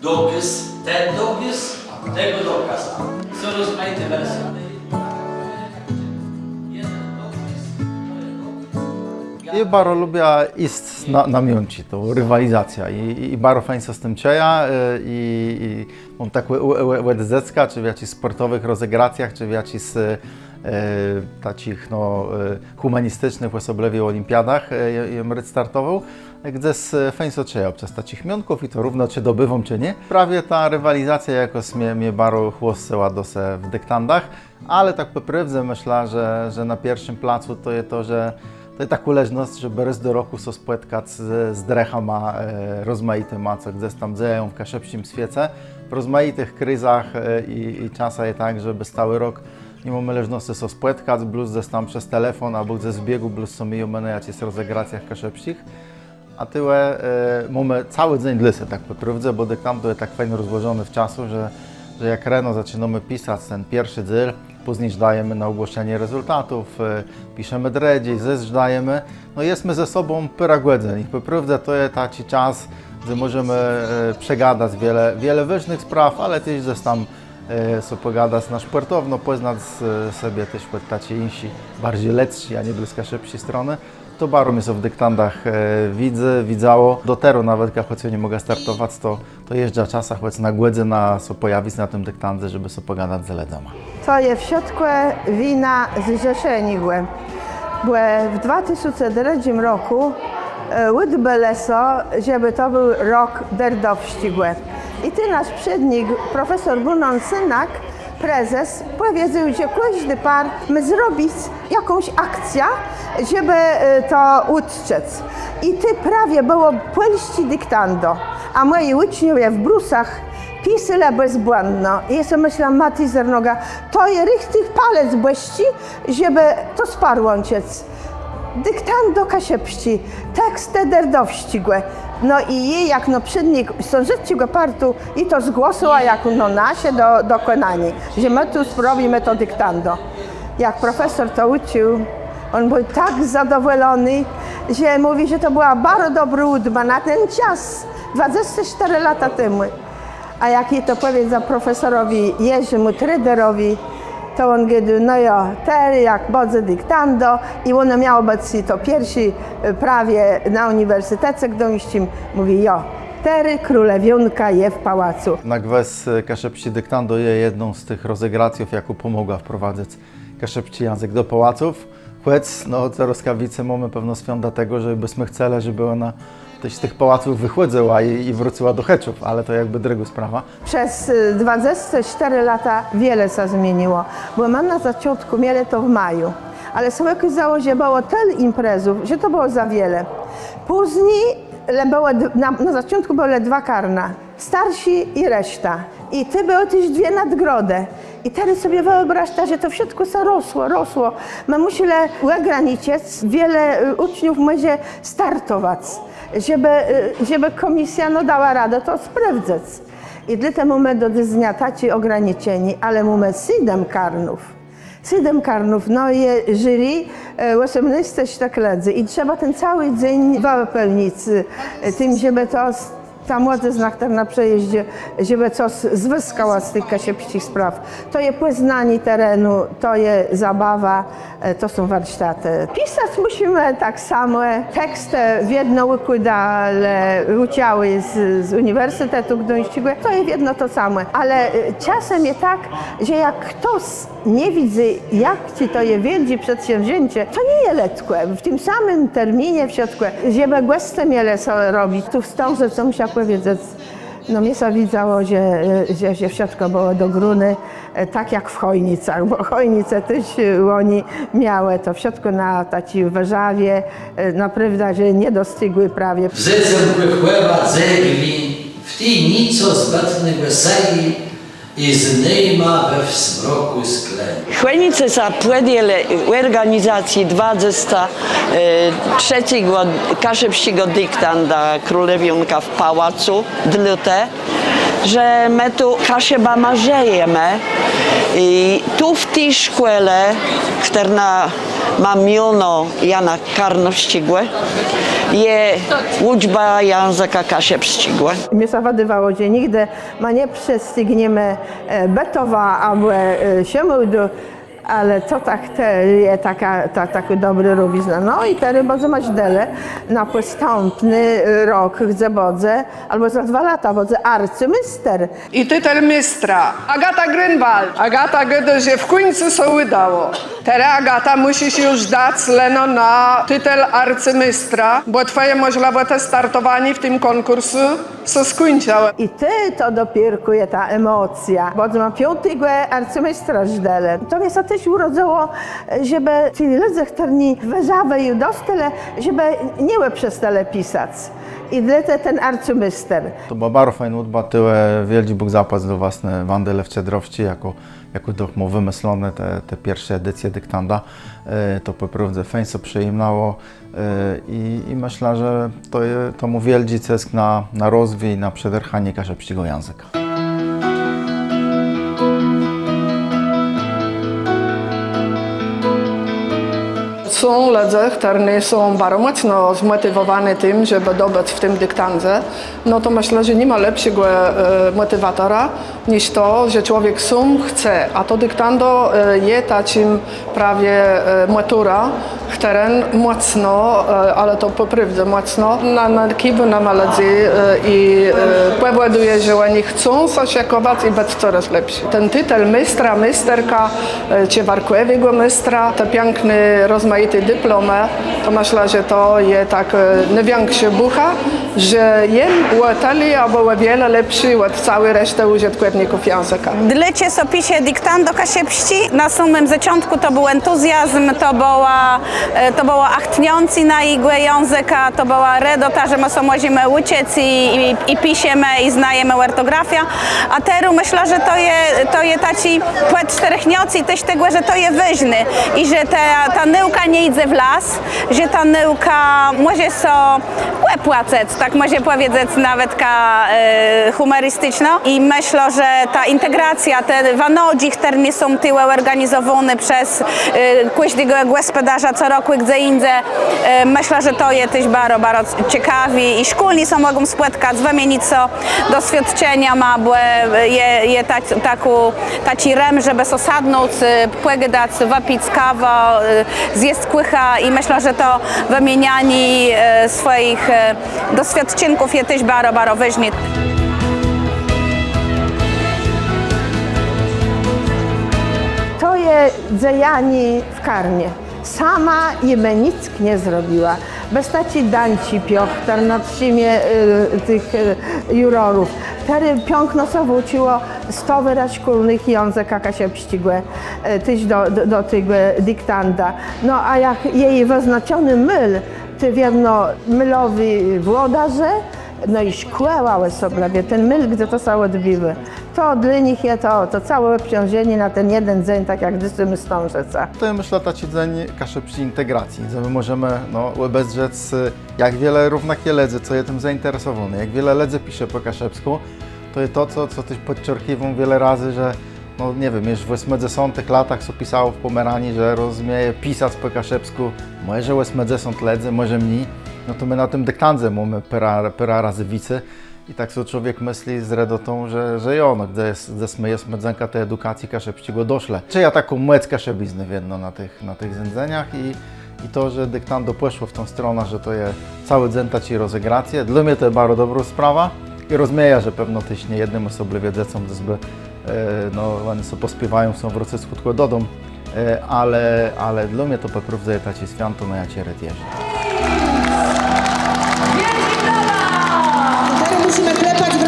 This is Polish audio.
dopis, ten dopis, tego dokaz. Są rozmaite wersje. I bardzo lubię iść na mięci, to rywalizacja i bardzo fajnie się z tym czuję i mam takie łedzecka, czy w jakichś sportowych rozegracjach, czy w jakichś takich humanistycznych, osobliwie olimpiadach jem startował, gdzie fajnie się czuję przez takich mionków i to równo czy dobywam, czy nie. Prawie ta rywalizacja jakoś mnie bardzo chłostała w dyktandach, ale tak po prawdzie myślę, że na pierwszym placu to jest to, że to jest taka uleżność, żeby raz do roku się spotkać z drechama rozmaityma, co gdzieś tam dzieją w kaszepskim świecie. W rozmaitych kryzach i czasach jest tak, żeby stały rok nie mamy leżności się spotkać, plus gdzieś tam przez telefon albo gdzieś z biegu, plus są mi umene jakieś rozegracjach kaszepskich. A tyle mamy cały dzień lysy, tak po prawdzie, bo dyktand jest tak fajnie rozłożony w czasu, że jak rano zaczynamy pisać ten pierwszy dzień, później dajemy na ogłoszenie rezultatów, piszemy dredzi, zysk dajemy. No jesteśmy ze sobą pyragłedzeni. Po prawdzie to jest taki czas, gdzie możemy przegadać wiele ważnych spraw, ale też gdzieś tam pogadać na sportowno, poznać sobie też tacy insi, bardziej lepsi, a nie bliska szybsi strony. To bardzo mnie w dyktandach widzało. Do teraz nawet, jak nie mogę startować, to jeżdża czasach, choć na głędze pojawić na tym dyktandzie, żeby sobie pogadać z ledama. To jest wsiodkłe wina z Rzeszenigłe. Bo w 2002 roku łydbe leso, żeby to był rok derdowścigłe. I ty nasz przednik, profesor Brunon Synak, prezes, powiedział, że każdy par my zrobić jakąś akcję, żeby to uczczec. I ty prawie było polści dyktando, a moi uczniowie w brusach pisyle bezbłędno. I ja sobie myślałam, Mati Zernoga, to jest richtig palec błeści, żeby to sparłąciec. Dyktando kasiepści, teksty derdowścigłe. No i jej jak przednik sążywciego partu i to zgłosiła jak nasie do konani, że my tu sprawimy to dyktando. Jak profesor to uczył, on był tak zadowolony, że mówi, że to była bardzo dobra udba na ten czas, 24 lata temu. A jak jej to powiedział profesorowi Jerzemu Tryderowi, to on powiedział, no ja, teraz jak bardzo dyktando i ono miało być to pierwszy prawie na Uniwersytecie Gdańskim, mówi ja, teraz królewionka je w pałacu. Na gwez kaszepści dyktando jest jedną z tych rozegracjów, jaką pomogła wprowadzić kaszepci język do pałaców. Choć te rozkawice mamy pewno święta tego, żebyśmy chcieli, żeby ona też z tych pałaców wychodziła i wróciła do Heczów, ale to jakby druga sprawa. Przez 24 lata wiele się zmieniło, bo mam na zaczątku mieli to w maju, ale sobie okazało, że było tyle imprezów, że to było za wiele. Później było, na zaczątku były dwa karna, starsi i reszta. I te były też dwie nadgrody. I teraz sobie wyobraźcie, że to wszystko się rosło. My musimy ograniczyć, wiele uczniów może startować, żeby komisja dała radę to sprawdzać. I dlatego mamy do dnia tacy ograniczeni, ale mamy 7 karnów. 7 karnów, no i jury 18 śtakledzy i trzeba ten cały dzień wypełnić tym, żeby to ta młodzież na przejeździe, żeby coś zwyskała z tych kasiepskich spraw. To jest poznanie terenu, to jest zabawa, to są warsztaty. Pisać musimy tak samo, teksty w jedno układale uciały z Uniwersytetu Gdańskiego, to jest jedno to samo. Ale czasem jest tak, że jak ktoś nie widzi, jak ci to je wiedzi przedsięwzięcie, to nie jest letkie. W tym samym terminie w środku, żeby głębsze mieli robić, tu wstążę, co musiał powiedzieć. No mnie się widziało, że wszystko było do gruny, tak jak w Chojnicach, bo Chojnice też oni miały to wszystko na takiej Warzawie, naprawdę, że nie dostigły prawie. W zece chłeba zegli, w tej nico zbatny weseli, i z nejma we wsmroku skleni. Chojnice sa predjele u organizaciji 23. kaszepskiego dyktanda Królewionka w pałacu dlute, że my tu kaszeba marzejemy i tu w tej szkole, która mam miano Jana Karno-Ścigłe, je Łódźba języka Kasiepścigłe. My zawadywało, że nigdy ma nie przestygniemy betowa albo siemyłdu, ale to tak te je taki dobry robizna. No i teraz bardzo masz dele na postępny rok chcę bodze, albo za 2 lata bodze arcymister. I tytel mistra. Agata Grünwald. Agata gdy się w końcu się udało. Teraz Agata musisz już dać leno na tytel arcymistra, bo twoje możliwości startowanie w tym konkursu się skończyły. I ty to dopiero je ta emocja, bo ma 5. arcymistra żdele. To mnie się też urodzało, żeby ci ludzie, którzy wyżawy i dostele, żeby nie przestali pisać. I dlatego ten arcymister. To była bardzo fajna hudba, tyle wielki Bóg zapłać do własne Wandele w Cedrowści, jako to mu wymyślone te pierwsze edycje dyktanda. To po prostu fajnie się przyjemnało i myślę, że to mu wielki cesk na rozwój, na przederchanie kaszepskiego języka. Są ludzie, którzy są bardzo mocno zmotywowani tym, żeby dobyć w tym dyktandzie. No to myślę, że nie ma lepszego motywatora niż to, że człowiek sam chce. A to dyktando jest takim prawie matura, która mocno, ale to poprawdzie mocno, nakiwa na ludzi i powoduje, że oni chcą zasiekować i być coraz lepsi. Ten tytuł mistra, misterka, czy warkłewego mistra, te piękne, rozmaite dyplomy, to myślę, że to jest tak największa bucha, że jem łatali albo wiele lepszy od całej reszty użytkowników języka. Dla czasopisie Dyktando Kasiepści na samym zaczątku to był entuzjazm, to było achtniący na igłę języka, to była redota, że my się możemy uczyć i piszemy i znajemy ortografię, a teraz myślę, że to jest taki poet czterechniący też tego, że to jest ważne i że ta nauka nie idzie w las, że ta nauka może się płacać, tak może powiedzieć nawet humorystyczno i myślę, że ta integracja, te wanodzi, które są tyłe organizowane przez każdego gospodarza co roku gdzie indziej, myślę, że to jest też bardzo ciekawi i szkolni są mogą spotkać, wymienić się doświadczenia, ma, bo je taki rem, żeby się sadnąć, pogadać, wypić kawę, zjeść kłycha i myślę, że to wymienianie swoich doświadczynków jest też bardzo ważne. To jest dzejanie w karnie. Sama jemy nic nie zrobiła. Bez taci Danci Piochtar na trzymie tych jurorów. Teraz piękno się uczyło 100 wyraz szkolnych języka kasiepścigłe, tyś do tego dyktanda. No a jak jej wyznaczony myl, ty wiadno mylowi włodarze, no i szkłełały sobie ten myl, gdzie to są odbiły. To dla nich jest to całe obciążenie na ten jeden dzień, tak jak dystymy stążeca. To jest myślę taki dzień kaszepskiej integracji, gdzie my możemy obejrzeć jak wiele równakie ledzy, co jest tym zainteresowany, jak wiele ledzy pisze po kaszepsku, to jest to, co też podczerkiwam wiele razy, że no nie wiem, już w 80 latach co pisało w Pomeranii, że rozumie pisać po kaszepsku, może 80 ledzy, może mniej, no to my na tym dyktandze mamy pera razy wicy. I tak sobie człowiek myśli z redotą, że no, gdzie jest medzenka tej edukacji kaszepściego doszle. Czy ja taką młec kaszebizny wiedno na tych zędzeniach i to, że dyktando poszło w tą stronę, że to jest cały dzień ci rozegracje. Dla mnie to jest bardzo dobra sprawa i rozumieję, że pewno też nie jednym osobie wiedzą, że no, oni sobie pospiewają, są wrócę skutku do domu, ale dla mnie to po prostu jest taki święto na jacie retierze. Musimy klepać w